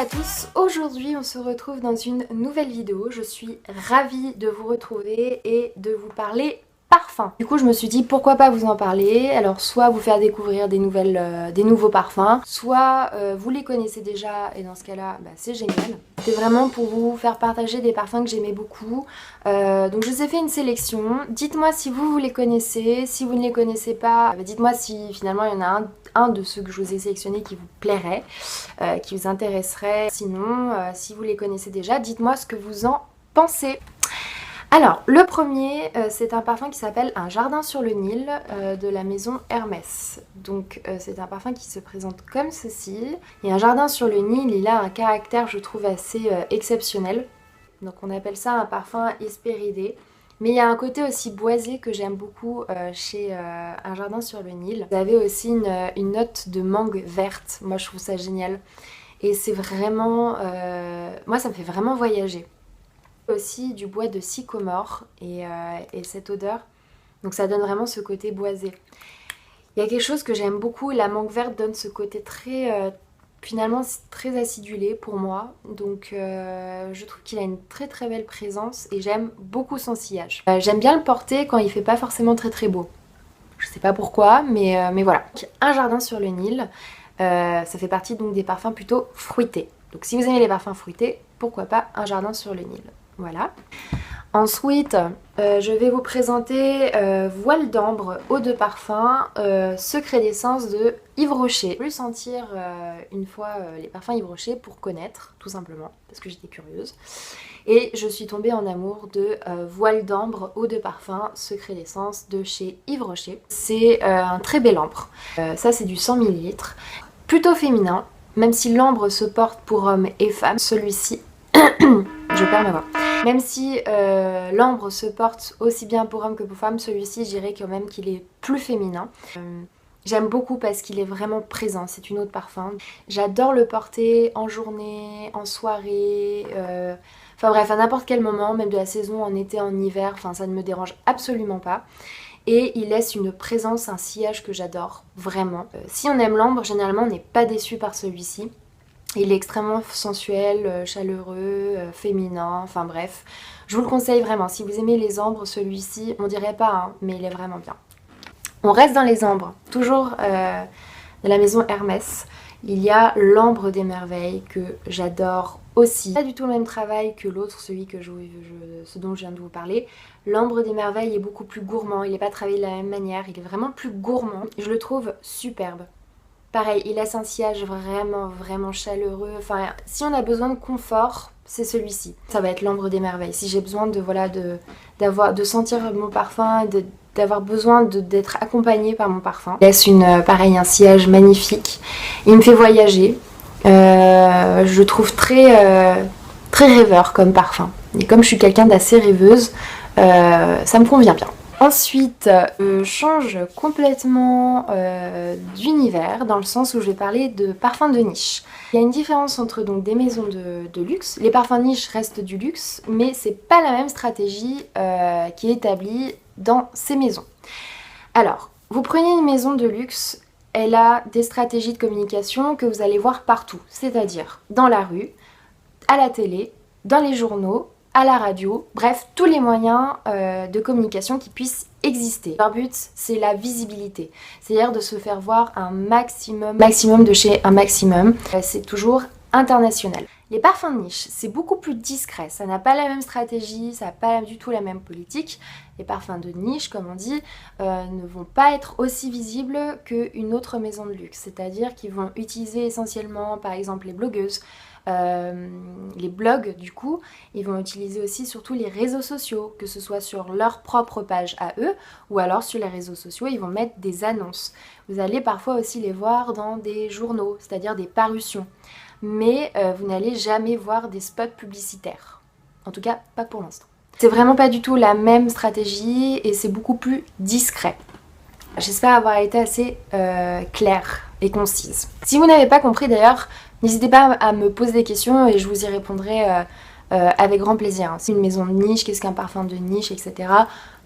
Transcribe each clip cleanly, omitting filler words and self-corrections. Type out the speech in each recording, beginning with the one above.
à tous, aujourd'hui on se retrouve dans une nouvelle vidéo. Je suis ravie de vous retrouver et de vous parler parfum. Du coup je me suis dit pourquoi pas vous en parler, alors soit vous faire découvrir des nouveaux parfums, soit vous les connaissez déjà et dans ce cas là c'est génial. C'était vraiment pour vous faire partager des parfums que j'aimais beaucoup, donc je vous ai fait une sélection. Dites-moi si vous les connaissez, si vous ne les connaissez pas, dites-moi si finalement il y en a un de ceux que je vous ai sélectionnés qui vous plairait, qui vous intéresserait. Sinon, si vous les connaissez déjà, dites-moi ce que vous en pensez. Alors, le premier, c'est un parfum qui s'appelle Un jardin sur le Nil de la maison Hermès. Donc, c'est un parfum qui se présente comme ceci. Et Un jardin sur le Nil, il a un caractère, je trouve, assez exceptionnel. Donc, on appelle ça un parfum Hespéridé. Mais il y a un côté aussi boisé que j'aime beaucoup chez Un jardin sur le Nil. Vous avez aussi une note de mangue verte. Moi, je trouve ça génial. Et c'est vraiment... moi, ça me fait vraiment voyager. Aussi du bois de sycomore et cette odeur, donc ça donne vraiment ce côté boisé. Il y a quelque chose que j'aime beaucoup, la mangue verte donne ce côté très finalement très acidulé pour moi, donc je trouve qu'il a une très très belle présence et j'aime beaucoup son sillage. J'aime bien le porter quand il fait pas forcément très très beau, je sais pas pourquoi, mais voilà. Un jardin sur le Nil, ça fait partie donc des parfums plutôt fruités, donc si vous aimez les parfums fruités, pourquoi pas Un jardin sur le Nil. Voilà. Ensuite, je vais vous présenter Voile d'ambre, eau de parfum, secret d'essence de Yves Rocher. Je vais sentir une fois les parfums Yves Rocher pour connaître, tout simplement, parce que j'étais curieuse. Et je suis tombée en amour de Voile d'ambre, eau de parfum, secret d'essence de chez Yves Rocher. C'est un très bel ambre. Ça, c'est du 100 ml. Plutôt féminin, même si l'ambre se porte pour hommes et femmes, celui-ci... je perds ma voix. Même si l'ambre se porte aussi bien pour hommes que pour femmes, celui-ci, je dirais quand même qu'il est plus féminin. J'aime beaucoup parce qu'il est vraiment présent, c'est une eau de parfum. J'adore le porter en journée, en soirée, enfin bref, à n'importe quel moment, même de la saison, en été, en hiver, enfin ça ne me dérange absolument pas. Et il laisse une présence, un sillage que j'adore, vraiment. Si on aime l'ambre, généralement on n'est pas déçu par celui-ci. Il est extrêmement sensuel, chaleureux, féminin, enfin bref. Je vous le conseille vraiment, si vous aimez les ambres, celui-ci, on dirait pas, hein, mais il est vraiment bien. On reste dans les ambres, toujours de la maison Hermès. Il y a l'ambre des merveilles que j'adore aussi. Pas du tout le même travail que l'autre, celui que ce dont je viens de vous parler. L'ambre des merveilles est beaucoup plus gourmand, il n'est pas travaillé de la même manière, il est vraiment plus gourmand. Je le trouve superbe. Pareil, il laisse un sillage vraiment chaleureux. Enfin, si on a besoin de confort, c'est celui-ci. Ça va être l'ambre des merveilles. Si j'ai besoin de sentir mon parfum, d'avoir besoin d'être accompagnée par mon parfum. Il laisse un sillage magnifique. Il me fait voyager. Je le trouve très rêveur comme parfum. Et comme je suis quelqu'un d'assez rêveuse, ça me convient bien. Ensuite, je change complètement d'univers dans le sens où je vais parler de parfums de niche. Il y a une différence entre donc des maisons de luxe. Les parfums de niche restent du luxe, mais c'est pas la même stratégie qui est établie dans ces maisons. Alors, vous prenez une maison de luxe, elle a des stratégies de communication que vous allez voir partout, c'est-à-dire dans la rue, à la télé, dans les journaux, à la radio, bref, tous les moyens de communication qui puissent exister. Leur but, c'est la visibilité, c'est-à-dire de se faire voir un maximum de chez un maximum. C'est toujours international. Les parfums de niche, c'est beaucoup plus discret, ça n'a pas la même stratégie, ça n'a pas du tout la même politique. Les parfums de niche, comme on dit, ne vont pas être aussi visibles qu'une autre maison de luxe, c'est-à-dire qu'ils vont utiliser essentiellement, par exemple, les blogueuses, les blogs du coup, ils vont utiliser aussi surtout les réseaux sociaux, que ce soit sur leur propre page à eux ou alors sur les réseaux sociaux ils vont mettre des annonces. Vous allez parfois aussi les voir dans des journaux, c'est-à-dire des parutions, mais vous n'allez jamais voir des spots publicitaires, en tout cas pas pour l'instant. C'est vraiment pas du tout la même stratégie et c'est beaucoup plus discret. J'espère avoir été assez claire et concise. Si vous n'avez pas compris d'ailleurs, n'hésitez pas à me poser des questions et je vous y répondrai avec grand plaisir. C'est une maison de niche, qu'est-ce qu'un parfum de niche, etc.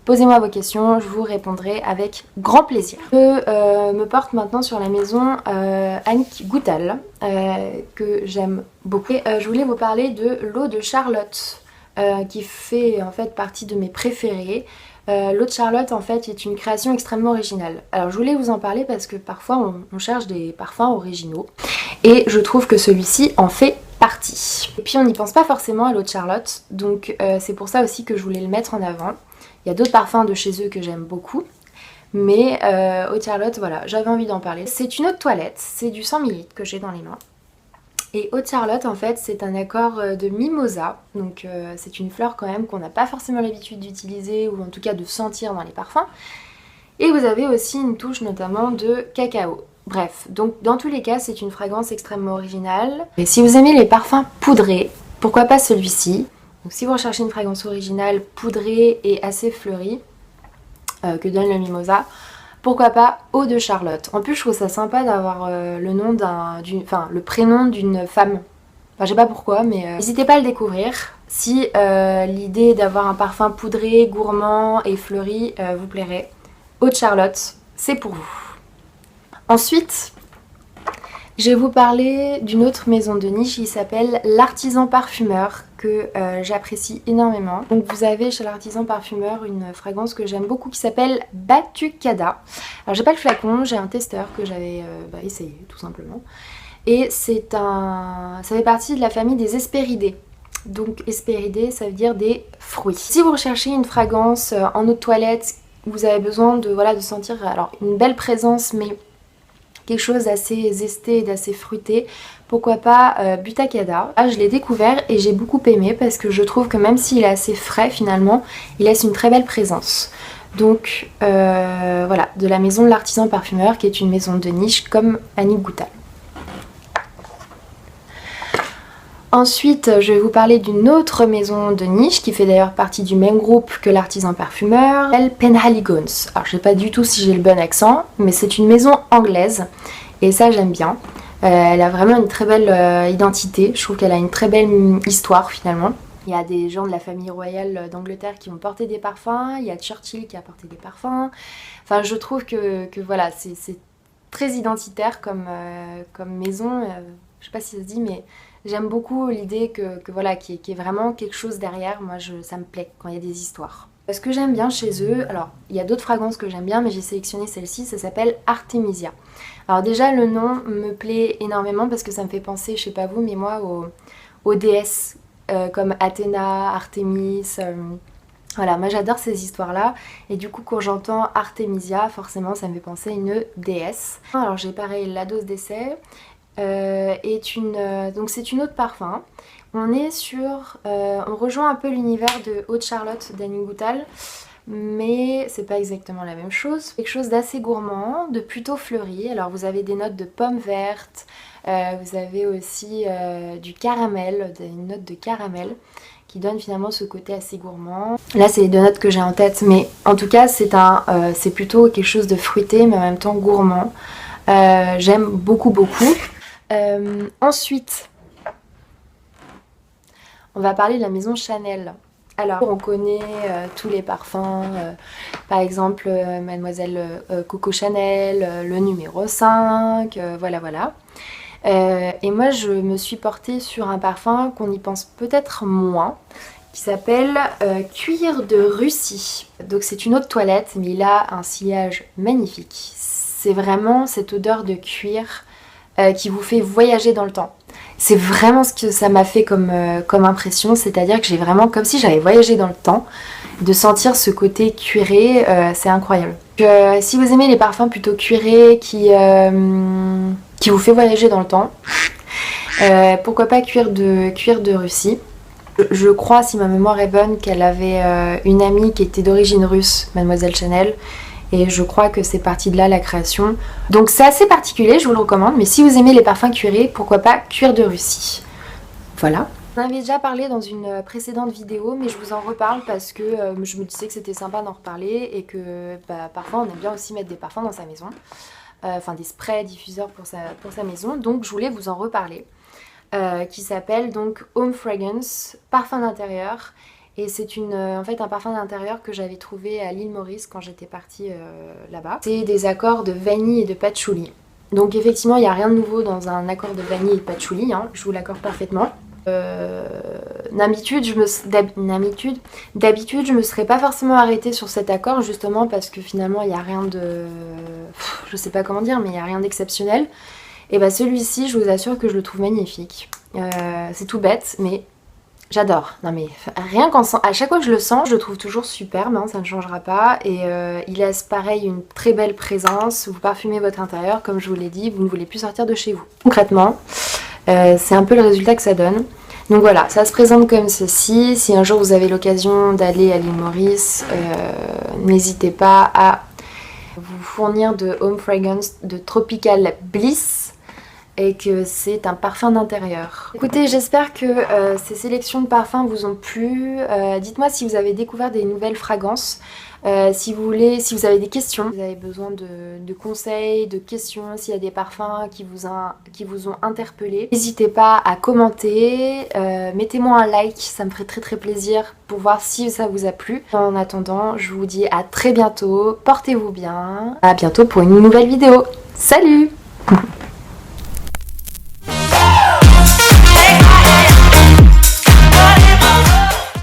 Posez-moi vos questions, je vous répondrai avec grand plaisir. Je me porte maintenant sur la maison Annick Goutal, que j'aime beaucoup. Et, je voulais vous parler de l'eau de Charlotte, qui fait en fait partie de mes préférés. L'eau de Charlotte en fait est une création extrêmement originale. Alors je voulais vous en parler parce que parfois on cherche des parfums originaux et je trouve que celui-ci en fait partie. Et puis on n'y pense pas forcément à l'eau de Charlotte, donc c'est pour ça aussi que je voulais le mettre en avant. Il y a d'autres parfums de chez eux que j'aime beaucoup, mais eau de Charlotte, voilà, j'avais envie d'en parler. C'est une eau de toilette, c'est du 100 ml que j'ai dans les mains. Et eau de Charlotte en fait c'est un accord de mimosa, donc c'est une fleur quand même qu'on n'a pas forcément l'habitude d'utiliser ou en tout cas de sentir dans les parfums. Et vous avez aussi une touche notamment de cacao. Bref, donc dans tous les cas c'est une fragrance extrêmement originale. Et si vous aimez les parfums poudrés, pourquoi pas celui-ci. Donc si vous recherchez une fragrance originale poudrée et assez fleurie, que donne le mimosa, pourquoi pas eau de Charlotte. En plus je trouve ça sympa d'avoir le prénom d'une femme. Enfin je sais pas pourquoi mais n'hésitez pas à le découvrir. Si l'idée d'avoir un parfum poudré, gourmand et fleuri vous plairait, eau de Charlotte, c'est pour vous. Ensuite, je vais vous parler d'une autre maison de niche qui s'appelle l'Artisan Parfumeur, que j'apprécie énormément. Donc vous avez chez l'Artisan Parfumeur une fragrance que j'aime beaucoup qui s'appelle Batucada. Alors j'ai pas le flacon, j'ai un testeur que j'avais essayé tout simplement. Et ça fait partie de la famille des Hespéridés. Donc Hespéridés ça veut dire des fruits. Si vous recherchez une fragrance en eau de toilette, vous avez besoin de sentir alors une belle présence mais quelque chose d'assez zesté et d'assez fruité, pourquoi pas Butacada. Là je l'ai découvert et j'ai beaucoup aimé parce que je trouve que même s'il est assez frais finalement, il laisse une très belle présence. Donc voilà, de la maison de l'Artisan Parfumeur qui est une maison de niche comme Annick Goutal. Ensuite, je vais vous parler d'une autre maison de niche qui fait d'ailleurs partie du même groupe que l'Artisan Parfumeur, elle Penhaligon's. Alors je sais pas du tout si j'ai le bon accent, mais c'est une maison anglaise et ça j'aime bien. Elle a vraiment une très belle identité, je trouve qu'elle a une très belle histoire finalement. Il y a des gens de la famille royale d'Angleterre qui ont porté des parfums, il y a Churchill qui a porté des parfums. Enfin je trouve que voilà, c'est très identitaire comme maison, je sais pas si ça se dit mais... J'aime beaucoup l'idée voilà, qu'il y ait vraiment quelque chose derrière. Moi, ça me plaît quand il y a des histoires. Ce que j'aime bien chez eux, alors il y a d'autres fragrances que j'aime bien, mais j'ai sélectionné celle-ci, ça s'appelle Artemisia. Alors déjà, le nom me plaît énormément parce que ça me fait penser, je sais pas vous, mais moi, aux déesses comme Athéna, Artémis. Voilà, moi j'adore ces histoires-là. Et du coup, quand j'entends Artemisia, forcément, ça me fait penser à une déesse. Alors j'ai pareil, la dose d'essai. Donc c'est une eau de parfum. On rejoint un peu l'univers de Eau de Charlotte d'Annick Goutal, mais c'est pas exactement la même chose. Quelque chose d'assez gourmand, de plutôt fleuri. Alors vous avez des notes de pommes vertes, vous avez aussi du caramel, une note de caramel qui donne finalement ce côté assez gourmand. Là c'est les deux notes que j'ai en tête, mais en tout cas c'est plutôt quelque chose de fruité mais en même temps gourmand. J'aime beaucoup. Ensuite, on va parler de la maison Chanel. Alors, on connaît tous les parfums, par exemple Mademoiselle Coco Chanel, le numéro 5, voilà. Et moi, je me suis portée sur un parfum qu'on y pense peut-être moins, qui s'appelle Cuir de Russie. Donc c'est une eau de toilette, mais il a un sillage magnifique. C'est vraiment cette odeur de cuir qui vous fait voyager dans le temps. C'est vraiment ce que ça m'a fait comme impression, c'est-à-dire que j'ai vraiment, comme si j'avais voyagé dans le temps, de sentir ce côté cuiré, c'est incroyable. Donc, si vous aimez les parfums plutôt cuirés qui vous fait voyager dans le temps, pourquoi pas cuir de Russie. Je crois, si ma mémoire est bonne, qu'elle avait une amie qui était d'origine russe, Mademoiselle Chanel, et je crois que c'est parti de là la création. Donc c'est assez particulier, je vous le recommande, mais si vous aimez les parfums cuirés, pourquoi pas cuir de Russie. Voilà. J'en avais déjà parlé dans une précédente vidéo, mais je vous en reparle parce que je me disais que c'était sympa d'en reparler et que parfois on aime bien aussi mettre des parfums dans sa maison. Enfin des sprays diffuseurs pour sa maison, donc je voulais vous en reparler. Qui s'appelle donc Home Fragrance, parfum d'intérieur. Et c'est en fait un parfum d'intérieur que j'avais trouvé à l'île Maurice quand j'étais partie là-bas. C'est des accords de vanille et de patchouli. Donc effectivement il n'y a rien de nouveau dans un accord de vanille et de patchouli, hein, je vous l'accorde parfaitement. D'habitude je me serais pas forcément arrêtée sur cet accord justement parce que finalement il n'y a rien de... je sais pas comment dire mais il n'y a rien d'exceptionnel. Et bah celui-ci je vous assure que je le trouve magnifique. C'est tout bête mais j'adore. Non mais rien qu'en à chaque fois que je le sens je le trouve toujours superbe, hein, ça ne changera pas. Et il laisse pareil une très belle présence. Vous parfumez votre intérieur comme je vous l'ai dit, vous ne voulez plus sortir de chez vous. Concrètement c'est un peu le résultat que ça donne. Donc voilà, ça se présente comme ceci. Si un jour vous avez l'occasion d'aller à l'île Maurice, n'hésitez pas à vous fournir de Home Fragrance de Tropical Bliss et que c'est un parfum d'intérieur. Écoutez, j'espère que ces sélections de parfums vous ont plu. Dites-moi si vous avez découvert des nouvelles fragrances. Si vous avez des questions, si vous avez besoin de conseils, de questions, s'il y a des parfums qui vous ont interpellé, n'hésitez pas à commenter, mettez-moi un like, ça me ferait très plaisir pour voir si ça vous a plu. En attendant, je vous dis à très bientôt, portez-vous bien, à bientôt pour une nouvelle vidéo. Salut!